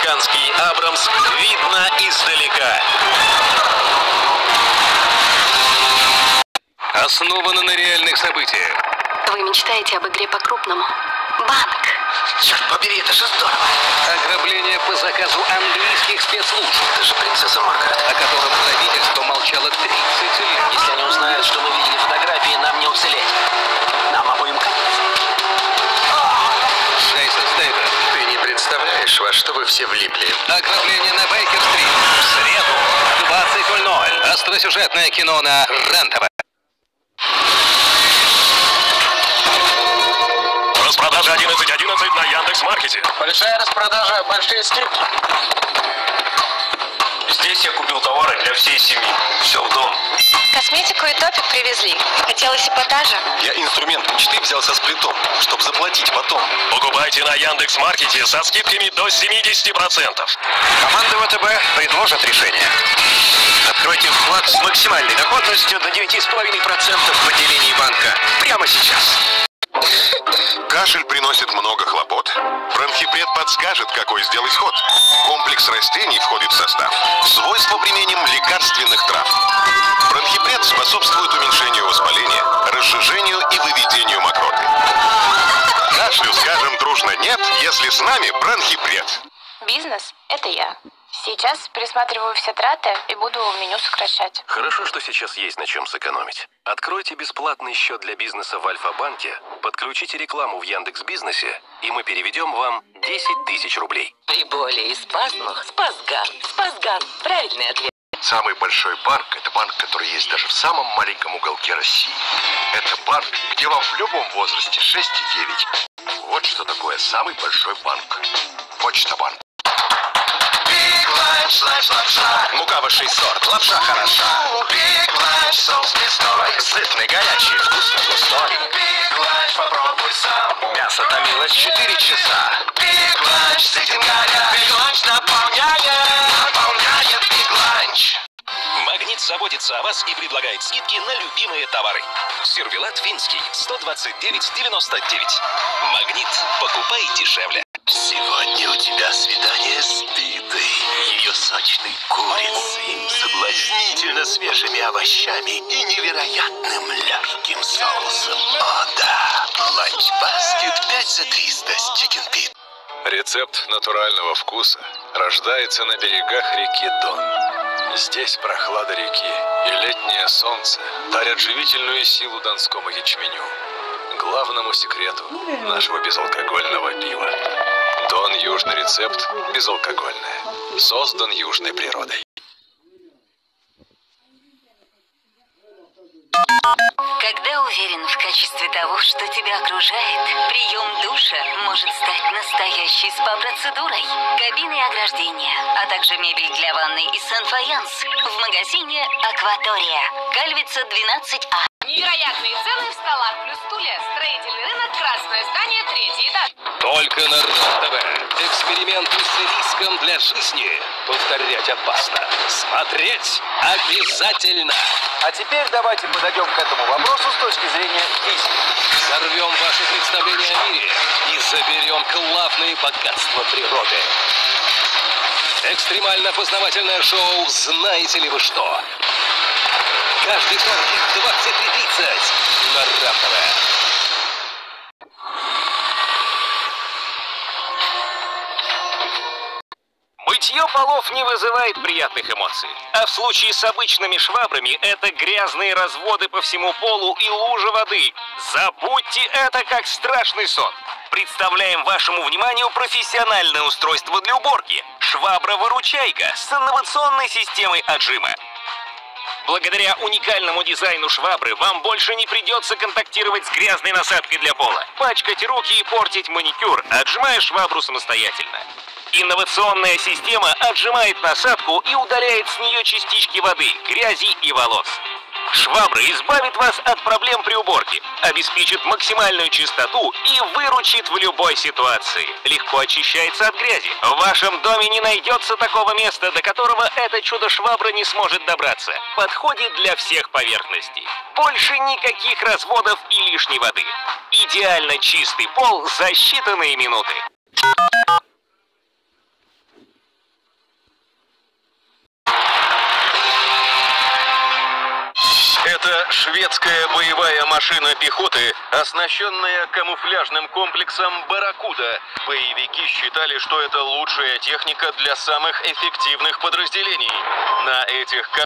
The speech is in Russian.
американский Абрамс видно издалека. Основано на реальных событиях. Вы мечтаете об игре по-крупному? Банк. Черт побери, это же здорово. Ограбление по заказу английских спецслужб, Это же принцесса Маргарет. о котором правительство молчало 30 лет. Если они узнают, что мы видели фотографии, нам не уцелеть. Нам обоим конец. Джейсон Стейтем. Ты не представляешь, во что вы все влипли. Ограбление на Бейкер-стрит. В среду в 20:00. Остросюжетное кино на РЕН-ТВ. Распродажа 11.11 на Яндекс.Маркете. Большая распродажа, большие скидки. Здесь я купил товары для всей семьи. Все в дом. Косметику и топик привезли. Хотелось эпатажа. Я инструмент мечты взял со сплитом, чтобы заплатить потом. Покупайте на Яндекс.Маркете со скидками до 70%. Команда ВТБ предложит решение. Откройте вклад с максимальной доходностью до 9,5% в отделении банка прямо сейчас. Кашель приносит много хлопот. Бронхипред подскажет, какой сделать ход. Комплекс растений входит в состав. Свойства применим лекарственных трав. Бронхипред способствует уменьшению воспаления, разжижению и выведению мокроты. Кашлю скажем дружно нет, если с нами бронхипред. Бизнес – это я. Сейчас пересматриваю все траты и буду меню сокращать. Хорошо, что сейчас есть на чем сэкономить. Откройте бесплатный счет для бизнеса в Альфа-банке, подключите рекламу в Яндекс.Бизнесе, и мы переведем вам 10 000 рублей. При боли и спазмах Спазган. Спазган. Правильный ответ. Самый большой банк – это банк, который есть даже в самом маленьком уголке России. Это банк, где вам в любом возрасте 6 и 9. Вот что такое самый большой банк. Почта-банк. Мука высший сорт, лапша хороша. Сытный, горячий, вкусный, густой. Попробуй сам. Мясо томилось 4 часа. Big Lunch, сытен горя. Big Lunch наполняет Big Lunch. Магнит заботится о вас и предлагает скидки на любимые товары. Сервелат финский 129,99. Магнит. Покупай дешевле. Сегодня у тебя свидание с Питой, ее сочной курицей, соблазнительно свежими овощами и невероятным легким соусом. О да, ланчбаскет 5 за 300 с Chicken Pit. Рецепт натурального вкуса рождается на берегах реки Дон. Здесь прохлада реки и летнее солнце дарят живительную силу донскому ячменю, главному секрету нашего безалкогольного пива. Дон Южный рецепт безалкогольное. Создан южной природой. Когда уверен в качестве того, что тебя окружает, прием душа может стать настоящей спа-процедурой. Кабины и ограждения, а также мебель для ванной и Сан-Фаянс в магазине «Акватория». Кальвица 12А. Невероятные цены в столах плюс стулья. Строительный рынок, красное здание, 3-й этаж. Только на РЕН-ТВ. Эксперименты с риском для жизни. Повторять опасно. Смотреть обязательно. А теперь давайте подойдем к этому вопросу с точки зрения физики. Сорвем ваши представления о мире и заберем главные богатства природы. Экстремально-познавательное шоу «Знаете ли вы что?». Каждый вторник в 23:30 на РЕН-ТВ. Мытье полов не вызывает приятных эмоций. А в случае с обычными швабрами это грязные разводы по всему полу и лужа воды. Забудьте это как страшный сон. Представляем вашему вниманию профессиональное устройство для уборки. Швабра-выручайка с инновационной системой отжима. Благодаря уникальному дизайну швабры вам больше не придется контактировать с грязной насадкой для пола, пачкать руки и портить маникюр, отжимая швабру самостоятельно. Инновационная система отжимает насадку и удаляет с нее частички воды, грязи и волос. Швабра избавит вас от проблем при уборке, обеспечит максимальную чистоту и выручит в любой ситуации. Легко очищается от грязи. В вашем доме не найдется такого места, до которого это чудо-швабра не сможет добраться. Подходит для всех поверхностей. Больше никаких разводов и лишней воды. Идеально чистый пол за считанные минуты. Это шведская боевая машина пехоты, оснащенная камуфляжным комплексом «Барракуда». Боевики считали, что это лучшая техника для самых эффективных подразделений. На этих